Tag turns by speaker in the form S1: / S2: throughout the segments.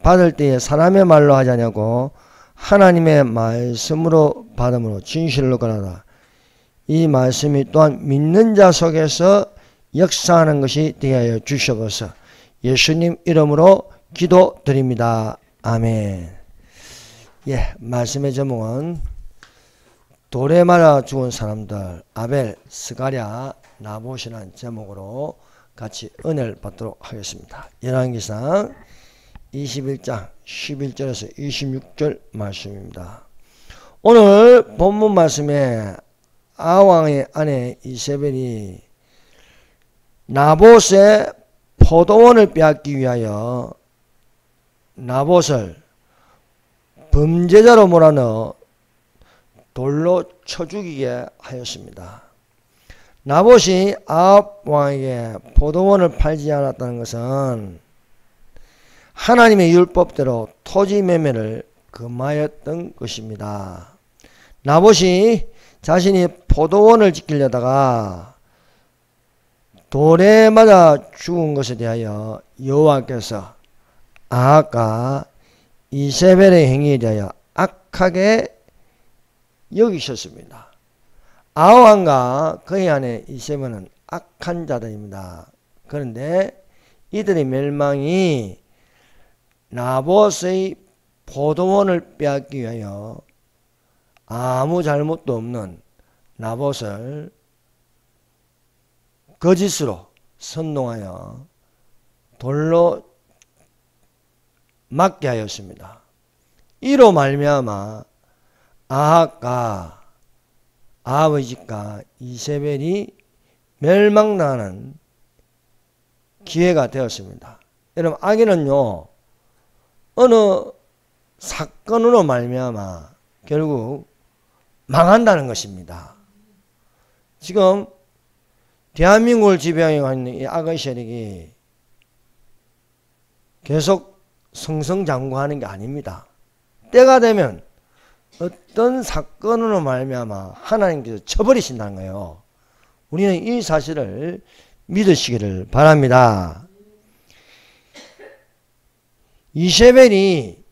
S1: 받을 때에 사람의 말로 하지 아니하고 하나님의 말씀으로 받음으로 진실로 거라다. 이 말씀이 또한 믿는 자 속에서 역사하는 것이 되어 주시옵소서. 예수님 이름으로 기도드립니다. 아멘. 예, 말씀의 제목은 돌에 맞아 죽은 사람들 아벨, 스가랴, 나봇이라는 제목으로 같이 은혜를 받도록 하겠습니다. 열왕기상 21장 11절에서 26절 말씀입니다. 오늘 본문 말씀에 아왕의 아내 이세벨이 나봇의 포도원을 빼앗기 위하여 나봇을 범죄자로 몰아넣어 돌로 쳐 죽이게 하였습니다. 나봇이 아합 왕에게 포도원을 팔지 않았다는 것은 하나님의 율법대로 토지 매매를 금하였던 것입니다. 나봇이 자신이 포도원을 지키려다가 돌에 맞아 죽은 것에 대하여 여호와께서 아합과 이세벨의 행위에 대하여 악하게 여기셨습니다. 아합 왕과 그의 아내 이세벨은 악한 자들입니다. 그런데 이들의 멸망이 나봇의 포도원을 빼앗기 위하여 아무 잘못도 없는 나봇을 거짓으로 선동하여 돌로 맞게 하였습니다. 이로 말미암아 아합과 아합의 집과 이세벨이 멸망당하는 기회가 되었습니다. 여러분, 악인은요 어느 사건으로 말미암아 결국 망한다는 것입니다. 지금 대한민국을 지배하고 있는 이 악의 세력이 계속 승승장구하는 게 아닙니다. 때가 되면 어떤 사건으로 말미암아 하나님께서 쳐버리신다는 거예요. 우리는 이 사실을 믿으시기를 바랍니다. 이세벨이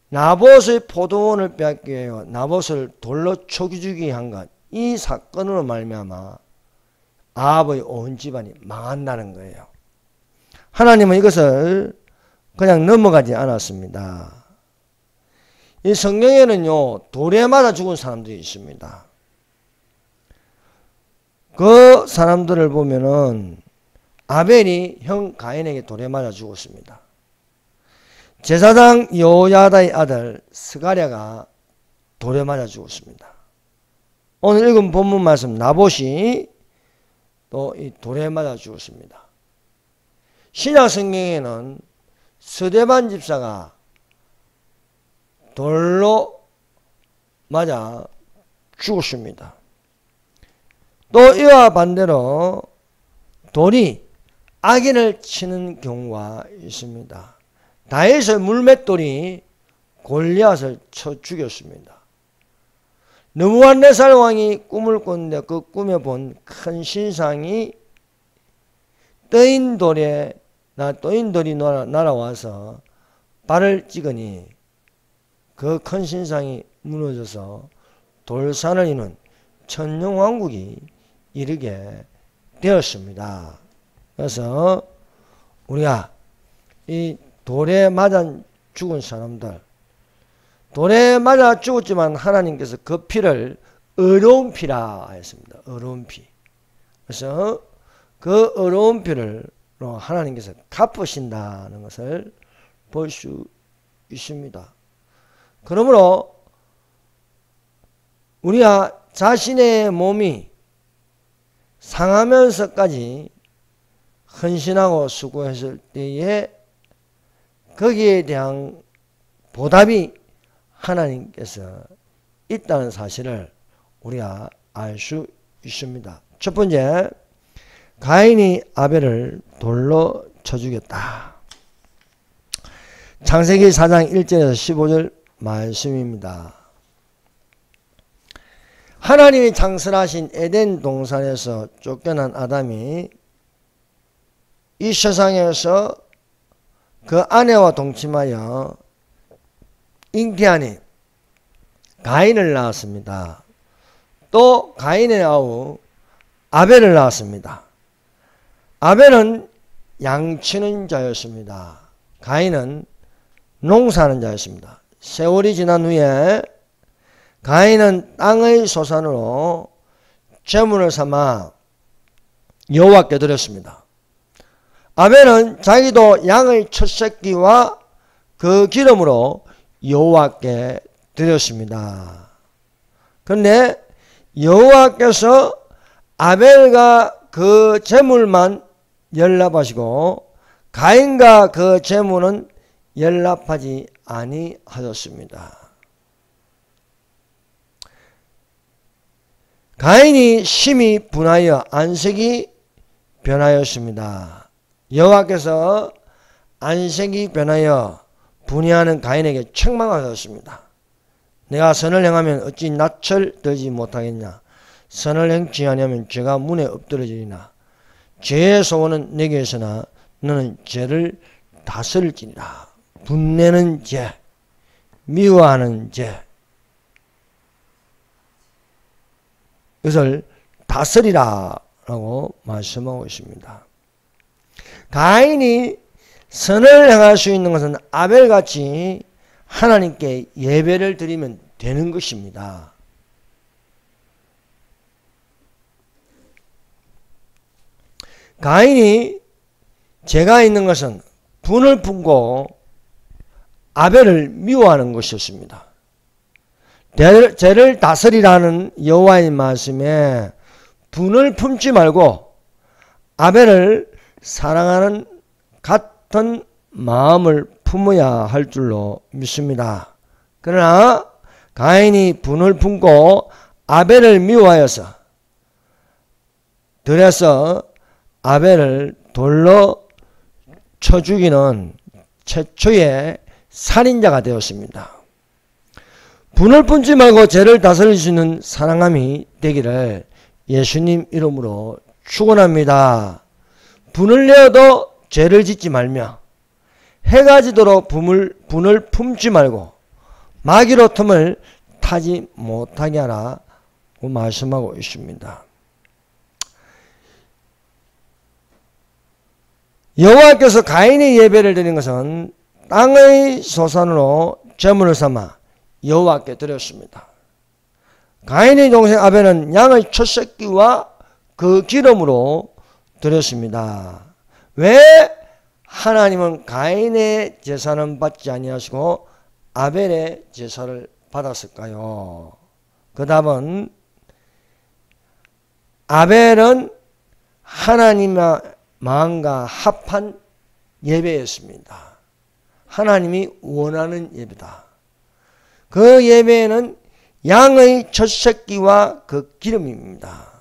S1: 나봇의 포도원을 빼앗기 위하여 나봇을 돌로 쳐 죽이게 한 것, 이 사건으로 말미암아 아합의 온 집안이 망한다는 거예요. 하나님은 이것을 그냥 넘어가지 않았습니다. 이 성경에는요 돌에 맞아 죽은 사람들이 있습니다. 그 사람들을 보면은 아벨이 형 가인에게 돌에 맞아 죽었습니다. 제사장 여호야다의 아들 스가랴가 돌에 맞아 죽었습니다. 오늘 읽은 본문 말씀 나봇이 또 이 돌에 맞아 죽었습니다. 신약 성경에는 스데반 집사가 돌로 맞아 죽었습니다. 또 이와 반대로 돌이 악인을 치는 경우가 있습니다. 다윗의 물맷돌이 골리앗을 쳐 죽였습니다. 느부갓네살 왕이 꿈을 꿨는데 그 꿈에 본 큰 신상이 떠인 돌이 날아와서 발을 찍으니 그 큰 신상이 무너져서 돌산을 이룬 천년왕국이 이르게 되었습니다. 그래서 우리가 이 돌에 맞아 죽은 사람들, 돌에 맞아 죽었지만 하나님께서 그 피를 의로운 피라 했습니다. 의로운 피. 그래서 그 의로운 피를 하나님께서 갚으신다는 것을 볼 수 있습니다. 그러므로 우리가 자신의 몸이 상하면서까지 헌신하고 수고했을 때에 거기에 대한 보답이 하나님께서 있다는 사실을 우리가 알 수 있습니다. 첫 번째, 가인이 아벨을 돌로 쳐 죽였다. 창세기 4장 1절에서 15절 말씀입니다. 하나님이 창설하신 에덴 동산에서 쫓겨난 아담이 이 세상에서 그 아내와 동침하여 잉태하니 가인을 낳았습니다. 또 가인의 아우 아벨을 낳았습니다. 아벨은 양치는 자였습니다. 가인은 농사하는 자였습니다. 세월이 지난 후에 가인은 땅의 소산으로 제물을 삼아 여호와께 드렸습니다. 아벨은 자기도 양의 첫 새끼와 그 기름으로 여호와께 드렸습니다. 그런데 여호와께서 아벨과 그 제물만 연락하시고 가인과 그 제물은 연락하지 아니하셨습니다. 가인이 심히 분하여 안색이 변하였습니다. 여호와께서 안색이 변하여 분해하는 가인에게 책망하셨습니다. 내가 선을 행하면 어찌 낯을 들지 못하겠냐. 선을 행치 아니하면 죄가 문에 엎드러지리나. 죄의 소원은 내게 있으나 너는 죄를 다스릴지니라. 분내는 죄, 미워하는 죄, 이것을 다스리라 라고 말씀하고 있습니다. 가인이 선을 행할 수 있는 것은 아벨같이 하나님께 예배를 드리면 되는 것입니다. 가인이 죄가 있는 것은 분을 품고 아벨을 미워하는 것이었습니다. 죄를 다스리라는 여호와의 말씀에 분을 품지 말고 아벨을 사랑하는 같은 마음을 품어야 할 줄로 믿습니다. 그러나 가인이 분을 품고 아벨을 미워하여서 들에서 아벨을 돌로 쳐 죽이는 최초의 살인자가 되었습니다. 분을 품지 말고 죄를 다스릴 수 있는 사랑함이 되기를 예수님 이름으로 축원합니다. 분을 내어도 죄를 짓지 말며 해가 지도록 분을 품지 말고 마귀로 틈을 타지 못하게 하라고 말씀하고 있습니다. 여호와께서 가인의 예배를 드린 것은 땅의 소산으로 제물을 삼아 여호와께 드렸습니다. 가인의 동생 아벨은 양의 첫 새끼와 그 기름으로 드렸습니다. 왜 하나님은 가인의 제사는 받지 아니하시고 아벨의 제사를 받았을까요? 그 답은 아벨은 하나님의 마음과 합한 예배였습니다. 하나님이 원하는 예배다. 그 예배는 양의 첫 새끼와 그 기름입니다.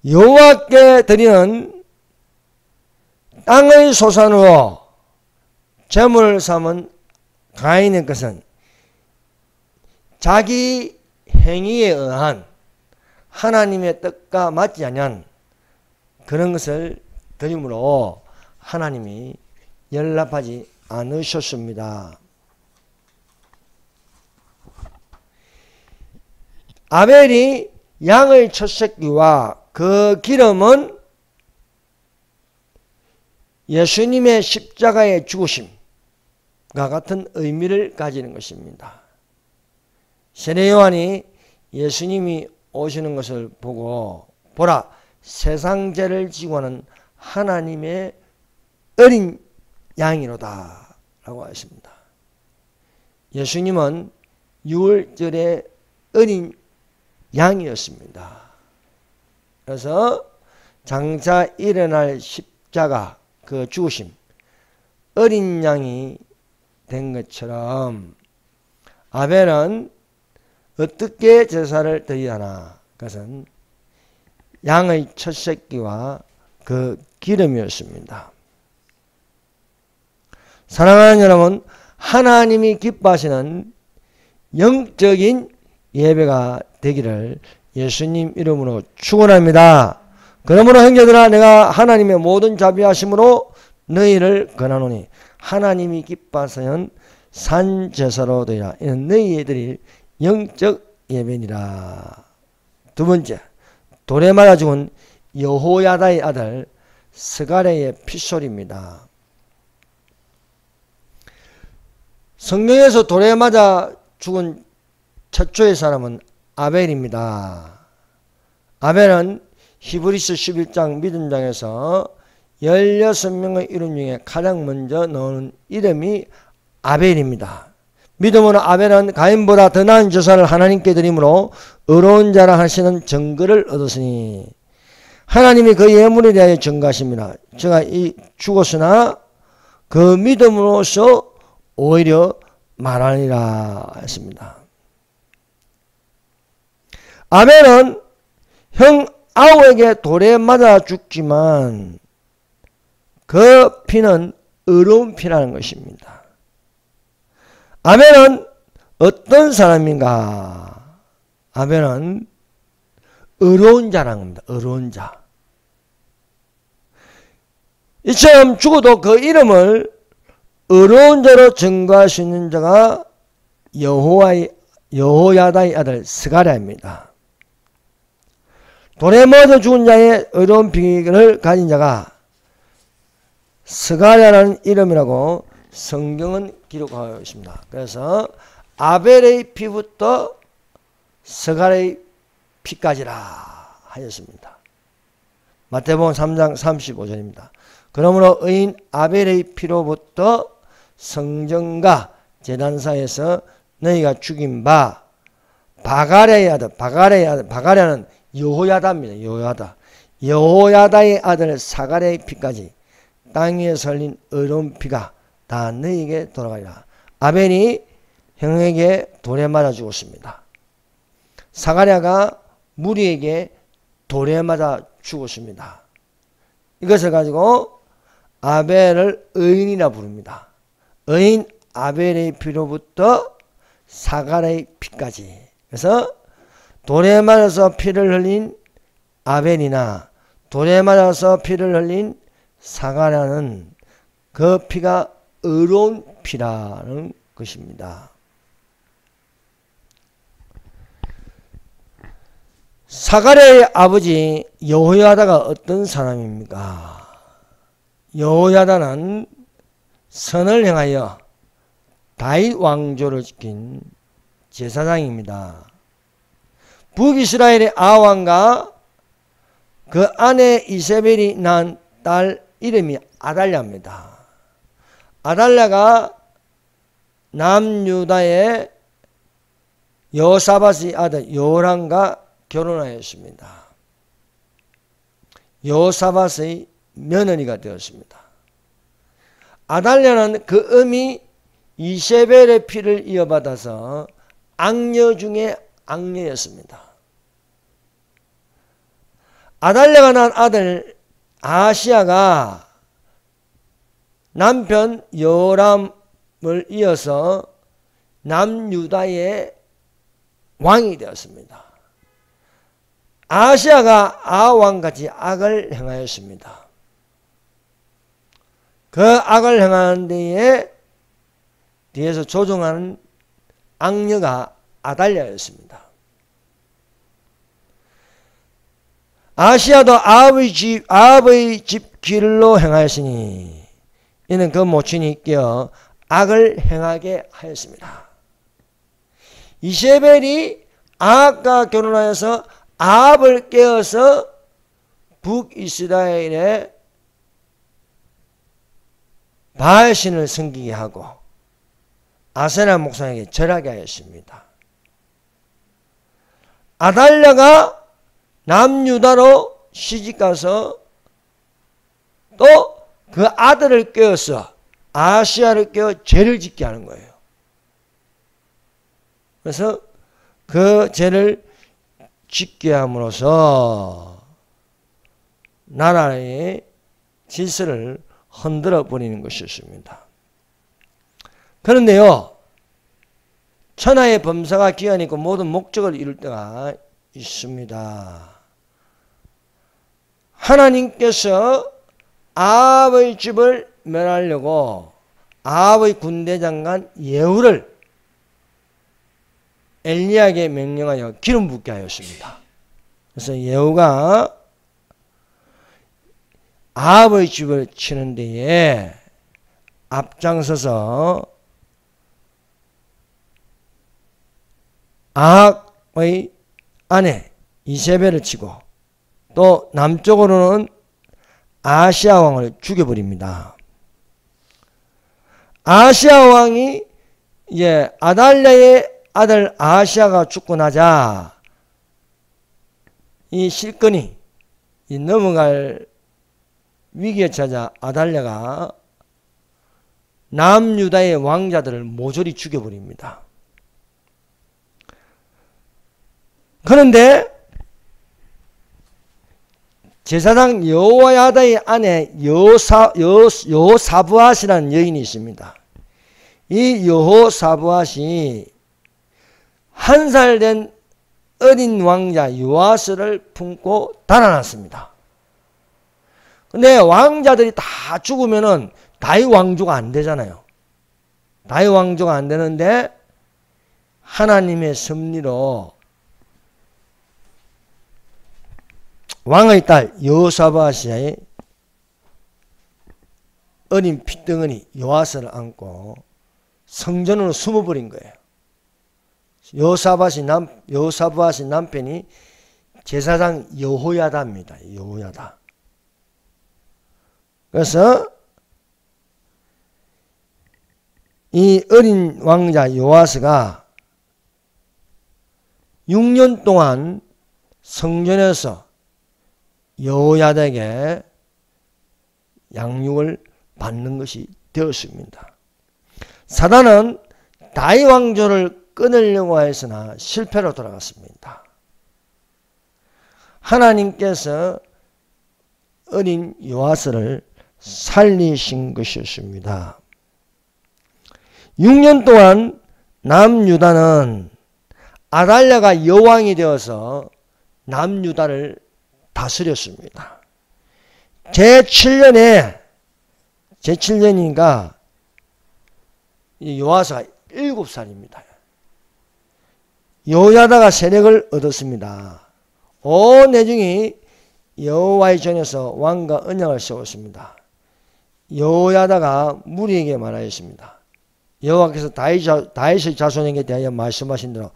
S1: 여호와께 드리는 땅의 소산으로 제물을 삼은 가인의 것은 자기 행위에 의한 하나님의 뜻과 맞지 않은 그런 것을 드림으로 하나님이 연락하지 않으셨습니다. 아벨이 양의 첫 새끼와 그 기름은 예수님의 십자가의 죽으심과 같은 의미를 가지는 것입니다. 세례 요한이 예수님이 오시는 것을 보고 보라 세상 죄를 지고 하는 하나님의 어린 양이로다 라고 하십니다. 예수님은 유월절의 어린 양이었습니다. 그래서 장차 일어날 십자가 그 죽으심 어린 양이 된 것처럼 아벨은 어떻게 제사를 드려야 하나? 그것은 양의 첫 새끼와 그 기름이었습니다. 사랑하는 여러분, 하나님이 기뻐하시는 영적인 예배가 되기를 예수님 이름으로 축원합니다. 그러므로 형제들아 내가 하나님의 모든 자비하심으로 너희를 권하노니 하나님이 기뻐하시는 산 제사로 되라. 이는 너희에 드릴 영적 예배니라. 두 번째, 돌에 맞아 죽은 여호야다의 아들 스가랴의 핏소리입니다. 성경에서 돌에 맞아 죽은 최초의 사람은 아벨입니다. 아벨은 히브리서 11장 믿음장에서 16명의 이름 중에 가장 먼저 나오는 이름이 아벨입니다. 믿음으로 아벨은 가인보다 더 나은 제사를 하나님께 드림으로 의로운 자라 하시는 증거를 얻었으니 하나님이 그 예물에 대하여 증거하십니다. 제가 죽었으나 그 믿음으로서 오히려 말하니라 했습니다. 아벨은 형 아우에게 돌에 맞아 죽지만 그 피는 의로운 피라는 것입니다. 아벨은 어떤 사람인가? 아벨은 의로운 자라는 겁니다. 의로운 자. 이처럼 죽어도 그 이름을 의로운 자로 증거할 수 있는 자가 여호야다의 아들 스가랴입니다. 돌에 맞아 죽은 자의 의로운 피를 가진 자가 스가랴라는 이름이라고 성경은 기록하고 있습니다. 그래서 아벨의 피부터 스가랴의 피까지라 하였습니다. 마태복음 3장 35절입니다. 그러므로 의인 아벨의 피로부터 성전과 제단사에서 너희가 죽인 바 바가랴의 아들, 바가랴는 여호야다입니다. 여호야다의 아들 사가랴의 피까지 땅 위에 설린 의로운 피가 다 너희에게 돌아가리라. 아벨이 형에게 돌에 맞아 죽었습니다. 사가랴가 무리에게 돌에 맞아 죽었습니다. 이것을 가지고 아벨을 의인이라 부릅니다. 의인 아벨의 피로부터 사가랴의 피까지. 그래서 돌에 맞아서 피를 흘린 아벨이나 돌에 맞아서 피를 흘린 사가랴는 그 피가 의로운 피라는 것입니다. 사가랴의 아버지 여호야다가 어떤 사람입니까? 여호야다는 선을 행하여 다윗 왕조를 지킨 제사장입니다. 북이스라엘의 아왕과 그 아내 이세벨이 낳은 딸 이름이 아달랴입니다. 아달랴가 남유다의 여호사밧의 아들 요람과 결혼하였습니다. 여호사밧의 며느리가 되었습니다. 아달랴는 그 음이 이세벨의 피를 이어받아서 악녀 중에 악녀였습니다. 아달랴가 낳은 아들 아하시야가 남편 요람을 이어서 남유다의 왕이 되었습니다. 아하시야가 아하왕같이 악을 행하였습니다. 그 악을 행하는 데에 뒤에서 조종하는 악녀가 아달랴였습니다. 아하시야도 아합의 집 길로 행하였으니 이는 그 모친이 깨어 악을 행하게 하였습니다. 이세벨이 아합과 결혼하여서 아합을 깨어서 북이스라엘의 바알신을 섬기게 하고 아세라 목사에게 절하게 하였습니다. 아달랴가 남유다로 시집가서 또 그 아들을 깨어서 아하시야를 깨어 죄를 짓게 하는 거예요. 그래서 그 죄를 짓게 함으로써 나라의 질서를 흔들어 버리는 것이었습니다. 그런데요, 천하의 범사가 기한이 있고 모든 목적을 이룰 때가 있습니다. 하나님께서 아합의 집을 멸하려고 아합의 군대장관 예후를 엘리야에게 명령하여 기름 붓게 하였습니다. 그래서 예후가 아합의 집을 치는 데에 앞장서서 아합의 아내 이세벨을 치고 또 남쪽으로는 아하시야 왕을 죽여버립니다. 아하시야 왕이 이제 아달랴의 아들 아하시야가 죽고 나자 이 실권이 넘어갈 위기에 처하자 아달랴가 남유다의 왕자들을 모조리 죽여버립니다. 그런데 제사장 여호야다의 아내 여호사부앗이라는 여인이 있습니다. 이 여호사부앗이 한 살 된 어린 왕자 요아스를 품고 달아났습니다. 근데 왕자들이 다 죽으면은 다윗 왕조가 안 되잖아요. 다윗 왕조가 안 되는데 하나님의 섭리로 왕의 딸 여호사밧의 어린 핏덩어리 요아스를 안고 성전으로 숨어버린 거예요. 여호사밧의 남편이 제사장 여호야다입니다. 여호야다. 그래서 이 어린 왕자 요아스가 6년 동안 성전에서 여호야다에게 양육을 받는 것이 되었습니다. 사단은 다윗 왕조를 끊으려고 했으나 실패로 돌아갔습니다. 하나님께서 어린 요아스를 살리신 것이었습니다. 6년 동안 남유다는 아달랴가 여왕이 되어서 남유다를 다스렸습니다. 제7년이니까 요아스가 7살입니다. 여호야다가 세력을 얻었습니다. 온 내중이 여호와의 전에서 왕과 언약을 세웠습니다. 여호야다가 무리에게 말하였습니다. 여호와께서 다윗의 자손에게 대하여 말씀하신 대로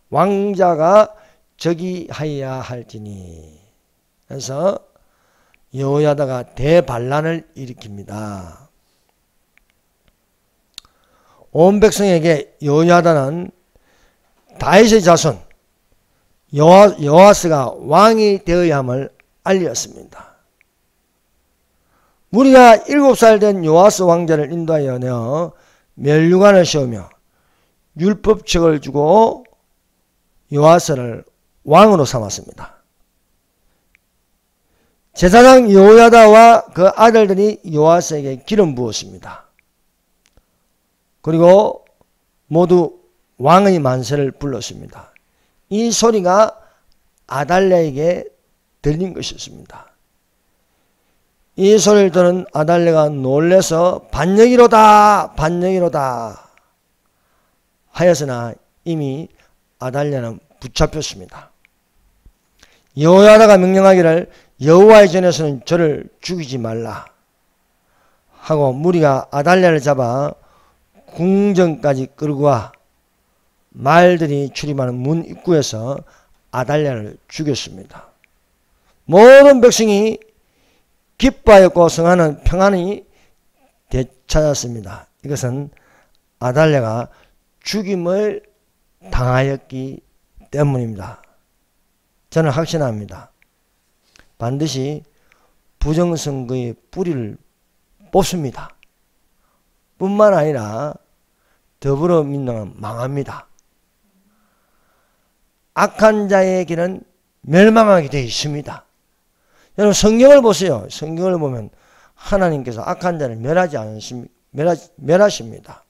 S1: 왕자가 즉위하여야 할지니. 그래서 여호야다가 대반란을 일으킵니다. 온 백성에게 여호야다는 다윗의 자손 요아스가 왕이 되어야 함을 알렸습니다. 무리가 7살 된 요아스 왕자를 인도하여 내어 멸류관을 세우며 율법책을 주고 요아스를 왕으로 삼았습니다. 제사장 여호야다와 그 아들들이 요아스에게 기름 부었습니다. 그리고 모두 왕의 만세를 불렀습니다. 이 소리가 아달랴에게 들린 것이었습니다. 이 소리를 들은 아달랴가 놀라서 반역이로다 하였으나 이미 아달랴는 붙잡혔습니다. 여호야다가 명령하기를 여호와의 전에서는 저를 죽이지 말라 하고 무리가 아달랴를 잡아 궁전까지 끌고 와 말들이 출입하는 문 입구에서 아달랴를 죽였습니다. 모든 백성이 기뻐하였고 성하는 평안이 되찾았습니다. 이것은 아달랴가 죽임을 당하였기 때문입니다. 저는 확신합니다. 반드시 부정선거의 뿌리를 뽑습니다. 뿐만 아니라 더불어민주당은 망합니다. 악한 자의 길은 멸망하게 되어 있습니다. 여러분 성경을 보세요. 성경을 보면 하나님께서 악한 자를 멸하십니다.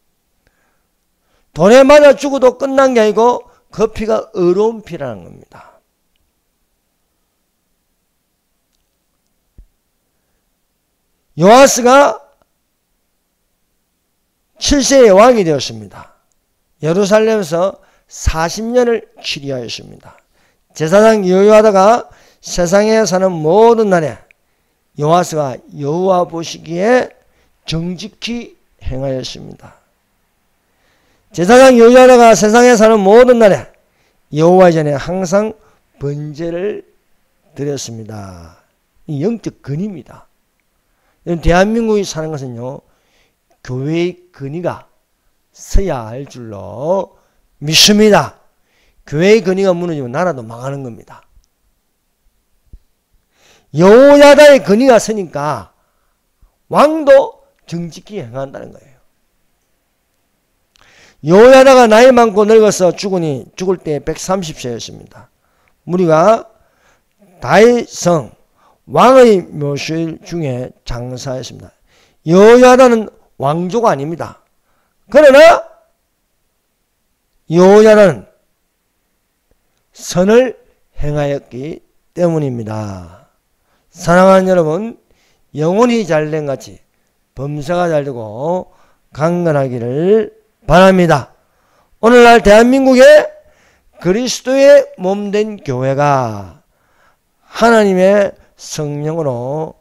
S1: 돈에 맞아 죽어도 끝난 게 아니고 그 피가 의로운 피라는 겁니다. 요아스가 7세의 왕이 되었습니다. 예루살렘에서 40년을 치리하였습니다. 제사장 여호야다가 세상에 사는 모든 날에 요아스가 여호와 보시기에 정직히 행하였습니다. 제사장 여호야다가 세상에 사는 모든 날에 여호와 전에 항상 번제를 드렸습니다. 이 영적 근위입니다. 대한민국이 사는 것은요, 교회의 근위가 서야 할 줄로 믿습니다. 교회의 근위가 무너지면 나라도 망하는 겁니다. 여호야다의 근위가 서니까 왕도 정직히 행한다는 거예요. 여호야다가 나이 많고 늙어서 죽을 때 130세였습니다. 무리가 다윗성 왕의 묘실 중에 장사했습니다. 여호야다는 왕조가 아닙니다. 그러나 여호야다는 선을 행하였기 때문입니다. 사랑하는 여러분, 영혼이 잘된 같이 범사가 잘되고 강건하기를 바랍니다. 오늘날 대한민국에 그리스도의 몸된 교회가 하나님의 성령으로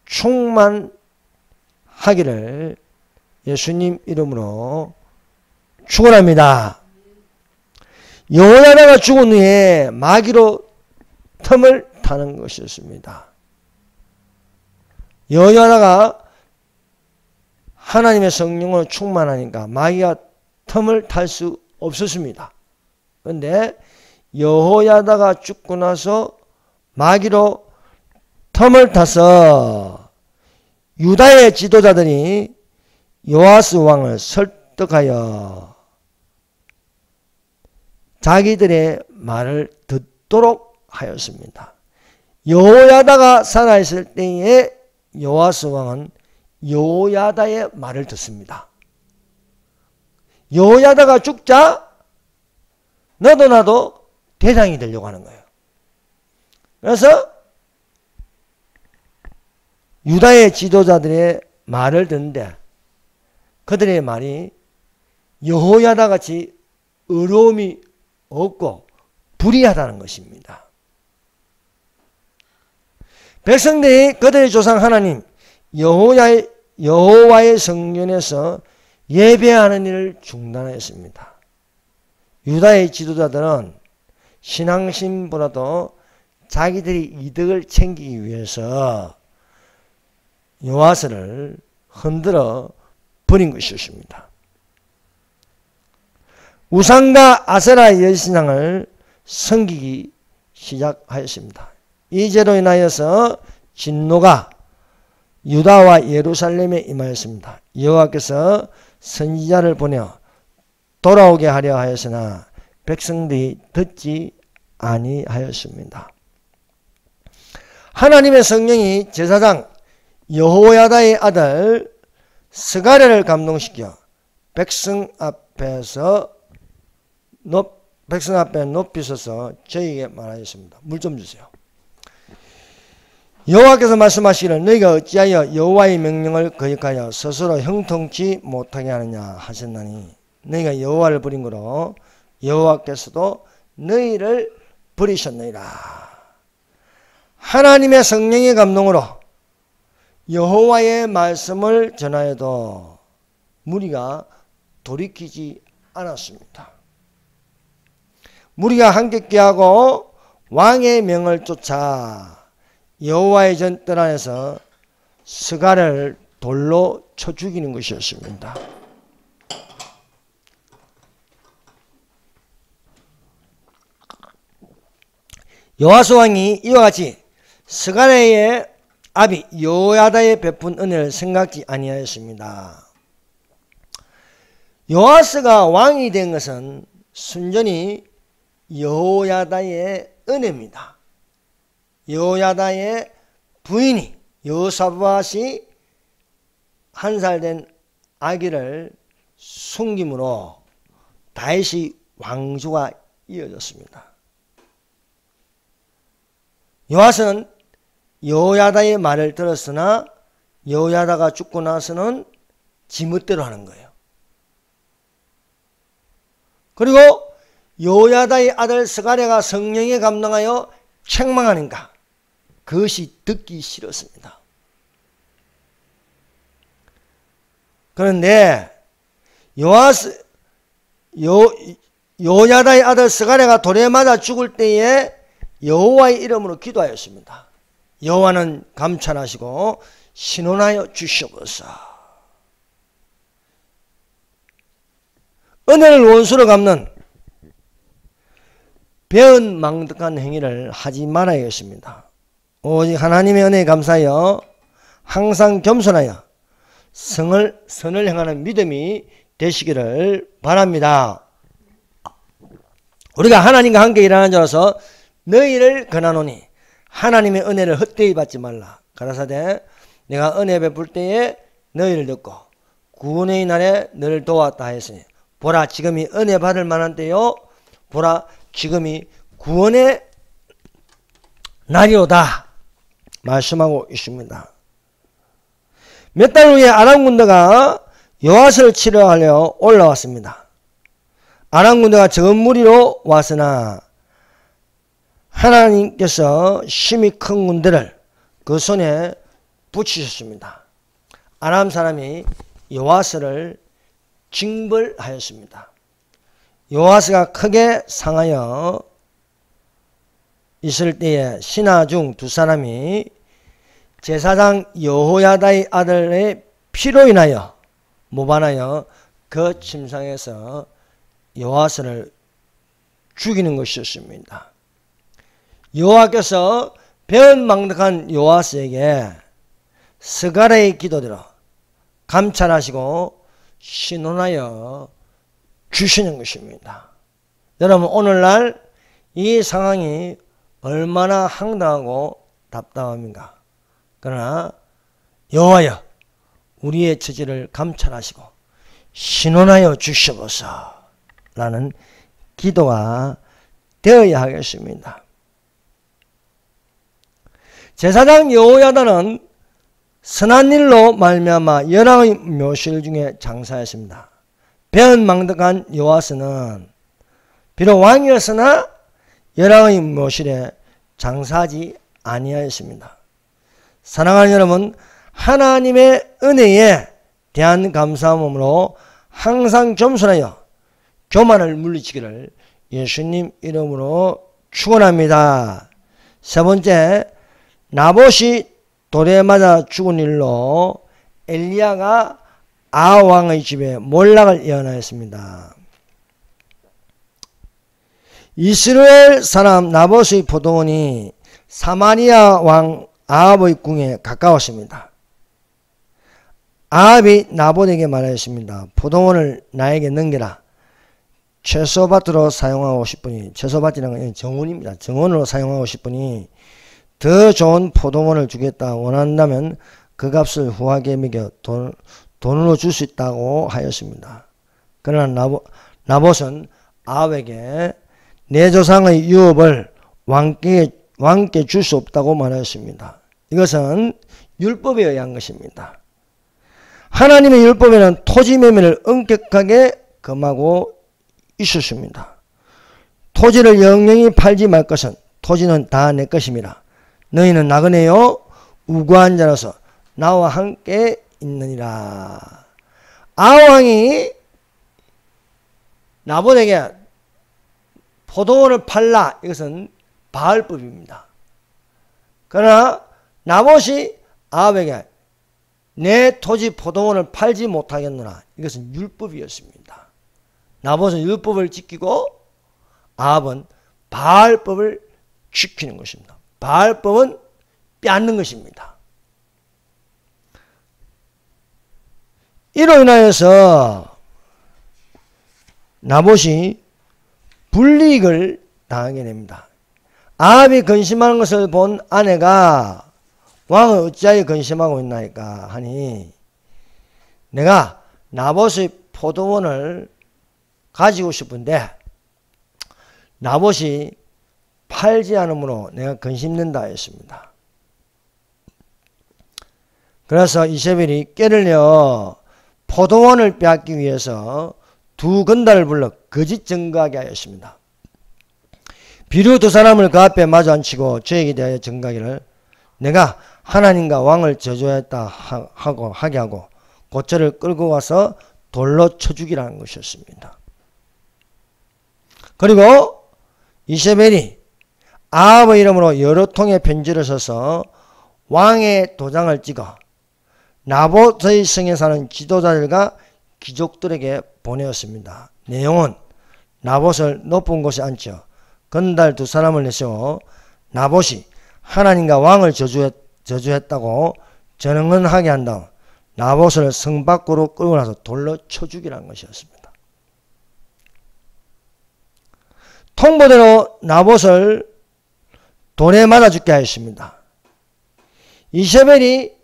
S1: 충만하기를 예수님 이름으로 축원합니다. 여호야다가 죽은 후에 마귀로 틈을 타는 것이었습니다. 여호야다가 하나님의 성령으로 충만하니까 마귀가 틈을 탈 수 없었습니다. 그런데 여호야다가 죽고 나서 마귀로 틈을 타서 유다의 지도자들이 요아스 왕을 설득하여 자기들의 말을 듣도록 하였습니다. 여호야다가 살아있을 때에 요아스 왕은 여호야다의 말을 듣습니다. 여호야다가 죽자 너도 나도 대장이 되려고 하는 거예요. 그래서 유다의 지도자들의 말을 듣는데 그들의 말이 여호야다 같이 의로움이 없고 불의하다는 것입니다. 백성들이 그들의 조상 하나님 여호와의 성전에서 예배하는 일을 중단했습니다. 유다의 지도자들은 신앙심보다도 자기들이 이득을 챙기기 위해서 요아스를 흔들어 버린 것이었습니다. 우상과 아세라 여신상을 섬기기 시작하였습니다. 이 죄로 인하여서 진노가 유다와 예루살렘에 임하였습니다. 여호와께서 선지자를 보내 돌아오게 하려 하였으나 백성들이 듣지 아니하였습니다. 하나님의 성령이 제사장 여호야다의 아들 스가랴를 감동시켜 백성 앞에 높이 서서 저에게 말하였습니다. 물 좀 주세요. 여호와께서 말씀하시기를 너희가 어찌하여 여호와의 명령을 거역하여 스스로 형통치 못하게 하느냐 하셨나니 너희가 여호와를 버린 거로 여호와께서도 너희를 버리셨느니라. 하나님의 성령의 감동으로 여호와의 말씀을 전하여도 무리가 돌이키지 않았습니다. 무리가 함께 하고 왕의 명을 쫓아 여호와의 전뜰 안에서 스가랴를 돌로 쳐 죽이는 것이었습니다. 요아스 왕이 이와 같이 스가랴의 아비 여호야다의 베푼 은혜를 생각지 아니하였습니다. 요아스가 왕이 된 것은 순전히 여호야다의 은혜입니다. 여호야다의 부인이 여호사밧이 1살 된 아기를 숨김으로 다윗이 왕조가 이어졌습니다. 요아스는 여호야다의 말을 들었으나 여호야다가 죽고 나서는 지멋대로 하는 거예요. 그리고 여호야다의 아들 스가랴가 성령에 감동하여 책망하는가? 그것이 듣기 싫었습니다. 그런데 여호야다의 아들 스가랴가 돌에 맞아 죽을 때에 여호와의 이름으로 기도하였습니다. 여호와는 감찰하시고 신원하여 주시옵소서. 은혜를 원수로 갚는 배은망덕한 행위를 하지 말아야겠습니다. 오직 하나님의 은혜에 감사하여 항상 겸손하여 선을 행하는 믿음이 되시기를 바랍니다. 우리가 하나님과 함께 일하는 자로서 너희를 권하노니 하나님의 은혜를 헛되이 받지 말라. 가라사대 내가 은혜 베풀 때에 너희를 듣고 구원의 날에 너를 도왔다 하였으니 보라 지금이 은혜 받을 만한 때요 보라 지금이 구원의 날이로다 말씀하고 있습니다. 몇 달 후에 아람 군대가 여호와스를 치러 하려 올라왔습니다. 아람 군대가 적은 무리로 왔으나 하나님께서 심히 큰 군대를 그 손에 붙이셨습니다. 아람 사람이 여호와스를 징벌하였습니다. 여호와스가 크게 상하여 있을 때에 신하 중 두 사람이 제사장 여호야다의 아들의 피로 인하여 모반하여 그 침상에서 여호와스를 죽이는 것이었습니다. 여호와께서 배은망덕한 여호와스에게 스가랴의 기도대로 감찰하시고 신원하여 주시는 것입니다. 여러분 오늘날 이 상황이 얼마나 황당하고 답답합니까? 그러나 여호와여 우리의 처지를 감찰하시고 신원하여 주시옵소서 라는 기도가 되어야 하겠습니다. 제사장 여호야다는 선한 일로 말미암아 열왕의 묘실 중에 장사했습니다. 배은망덕한 여호와스는 비록 왕이었으나 열왕의 묘실에 장사하지 아니하였습니다. 사랑하는 여러분, 하나님의 은혜에 대한 감사함으로 항상 겸손하여 교만을 물리치기를 예수님 이름으로 축원합니다. 세 번째, 나봇이 돌에 맞아 죽은 일로 엘리야가 아합왕의 집에 몰락을 예언하였습니다. 이스라엘 사람 나봇의 포도원이 사마리아 왕 아합의 궁에 가까웠습니다. 아합이 나봇에게 말하였습니다. 포도원을 나에게 넘겨라. 채소밭으로 사용하고 싶으니, 채소밭이라는 건 정원입니다. 정원으로 사용하고 싶으니 더 좋은 포도원을 주겠다 원한다면 그 값을 후하게 매겨 돈으로 줄 수 있다고 하였습니다. 그러나 나봇은 아합에게 내 조상의 유업을 왕께 줄 수 없다고 말하였습니다. 이것은 율법에 의한 것입니다. 하나님의 율법에는 토지 매매를 엄격하게 금하고 있었습니다. 토지를 영영히 팔지 말 것은 토지는 다 내 것임이라. 너희는 나그네요 우고한 자로서 나와 함께 있느니라. 아합왕이 나봇에게 포도원을 팔라. 이것은 바알법입니다. 그러나 나봇이 아합에게 내 토지 포도원을 팔지 못하겠노라. 이것은 율법이었습니다. 나봇은 율법을 지키고 아합은 바알법을 지키는 것입니다. 바알법은 빼앗는 것입니다. 이로 인하여서 나봇이 불이익을 당하게 됩니다. 아합이 근심하는 것을 본 아내가 왕을 어찌하여 근심하고 있나이까 하니 내가 나봇의 포도원을 가지고 싶은데 나봇이 팔지 않으므로 내가 근심된다 했습니다. 그래서 이세벨이 꾀를 내어 포도원을 빼앗기 위해서 두 건달을 불러 거짓 증거하게 하였습니다. 비루 두 사람을 그 앞에 마주 앉히고 저에게 대하여 증거하기를 내가 하나님과 왕을 저주했다 하게 하고 고초를 끌고 와서 돌로 쳐 죽이라는 것이었습니다. 그리고 이세벨이 아합의 이름으로 여러 통의 편지를 써서 왕의 도장을 찍어 나봇의 성에 사는 지도자들과 귀족들에게 보내었습니다. 내용은 나봇을 높은 곳에 앉혀 건달 두 사람을 내세워 나봇이 하나님과 왕을 저주했다고 전언하게 한 다음 나봇을 성 밖으로 끌고 나서 돌로 쳐 죽이라는 것이었습니다. 통보대로 나봇을 돌에 맞아 죽게 하였습니다. 이세벨이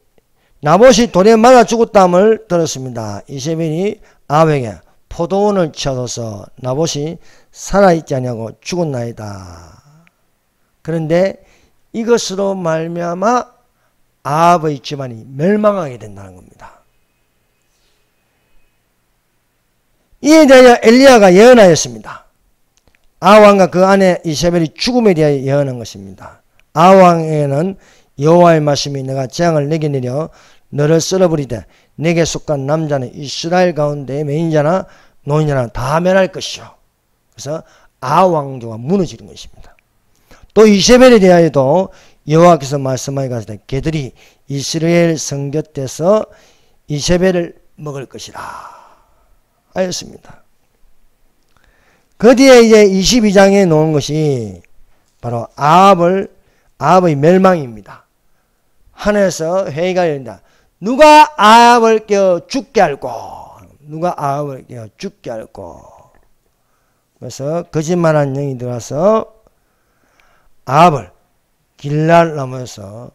S1: 나봇이 돌에 맞아 죽었다함을 들었습니다. 이세벨이 아합에게 포도원을 치워서 나봇이 살아있지 아니하고 죽었나이다. 그런데 이것으로 말미암아 아합의 집안이 멸망하게 된다는 겁니다. 이에 대하여 엘리야가 예언하였습니다. 아합왕과 그 아내 이세벨이 죽음에 대하여 예언한 것입니다. 아합왕에게는 여호와의 말씀이 내가 재앙을 내게 내려 너를 썰어버리되 내게 속한 남자는 이스라엘 가운데 매인자나 노인자나 다 멸할 것이요. 그래서 아합 왕조가 무너지는 것입니다. 또 이세벨에 대하여도 여호와께서 말씀하여 가시되 걔들이 이스라엘 성 곁에서 이세벨을 먹을 것이라 하였습니다. 그 뒤에 이제 22장에 놓은 것이 바로 아합의 멸망입니다. 하늘에서 회의가 열린다. 누가 아합을 깨어 죽게 할꼬? 누가 아합을 깨어 죽게 할꼬? 그래서 거짓말한 영이 들어와서 아합을 길랄 나무에서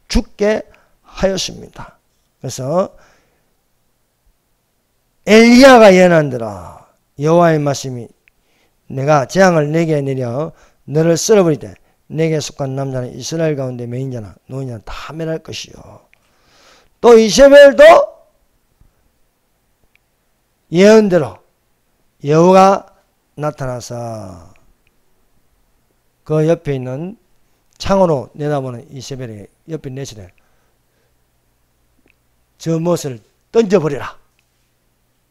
S1: 죽게 하였습니다. 그래서 엘리야가 예언한더라. 여호와의 말씀이 내가 재앙을 내게 내려 너를 썰어버리되 내게 속한 남자는 이스라엘 가운데 매인자나 노인자나 다 멸할 것이요. 또 이세벨도 예언대로 여호가 나타나서 그 옆에 있는 창으로 내다보는 이세벨에게 옆에 내시되 저 못을 던져버리라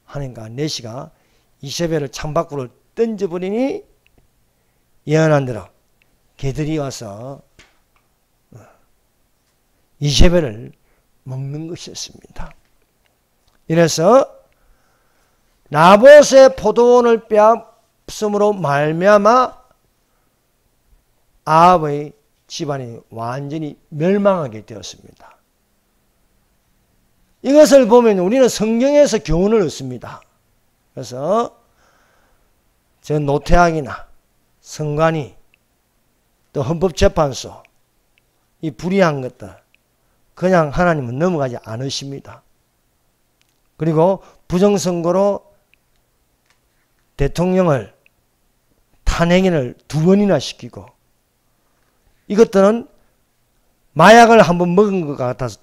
S1: 하니까 내시가 이세벨을 창밖으로 던져버리니 예언한 대로 개들이 와서 이세벨을 먹는 것이었습니다. 이래서 나봇의 포도원을 빼앗음으로 말미암아 아합의 집안이 완전히 멸망하게 되었습니다. 이것을 보면 우리는 성경에서 교훈을 얻습니다. 그래서 저 노태학이나 성관이 또 헌법재판소 이 불의한 것들 그냥 하나님은 넘어가지 않으십니다. 그리고 부정선거로 대통령을 탄핵을 2번이나 시키고 이것들은 마약을 한번 먹은 것 같아서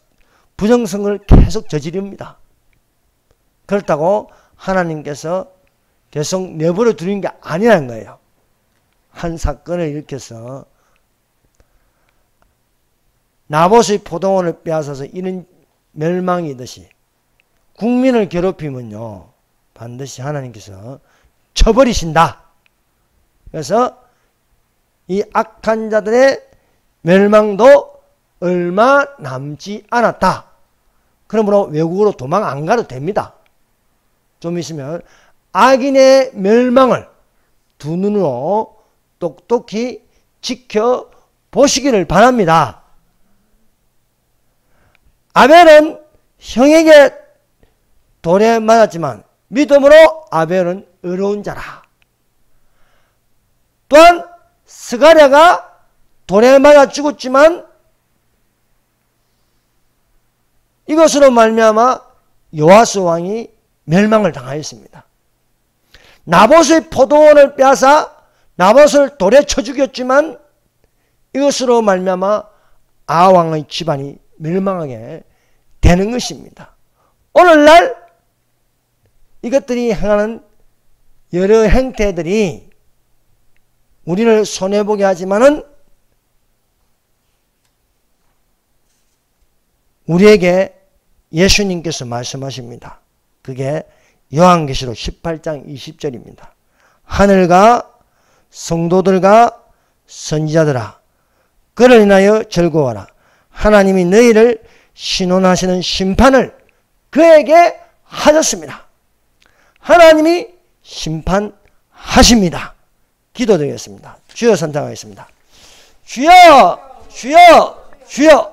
S1: 부정선거를 계속 저지릅니다. 그렇다고 하나님께서 계속 내버려 두는 게 아니라는 거예요. 한 사건을 일으켜서 나봇의 포도원을 빼앗아서 이런 멸망이듯이 국민을 괴롭히면요 반드시 하나님께서 쳐버리신다. 그래서 이 악한 자들의 멸망도 얼마 남지 않았다. 그러므로 외국으로 도망 안 가도 됩니다. 좀 있으면 악인의 멸망을 두 눈으로 똑똑히 지켜보시기를 바랍니다. 아벨은 형에게 돌에 맞았지만 믿음으로 아벨은 의로운 자라. 또한 스가랴가 돌에 맞아 죽었지만 이것으로 말미암아 요아스 왕이 멸망을 당하였습니다. 나봇의 포도원을 빼앗아 나봇을 돌에 쳐 죽였지만 이것으로 말미암아 아합 왕의 집안이 멸망하게 되는 것입니다. 오늘날 이것들이 행하는 여러 행태들이 우리를 손해보게 하지만은 우리에게 예수님께서 말씀하십니다. 그게 요한계시록 18장 20절입니다. 하늘과 성도들과 선지자들아 그를 인하여 즐거워하라. 하나님이 너희를 신원하시는 심판을 그에게 하셨습니다. 하나님이 심판하십니다. 기도드리겠습니다. 주여 선택하겠습니다. 주여 주여 주여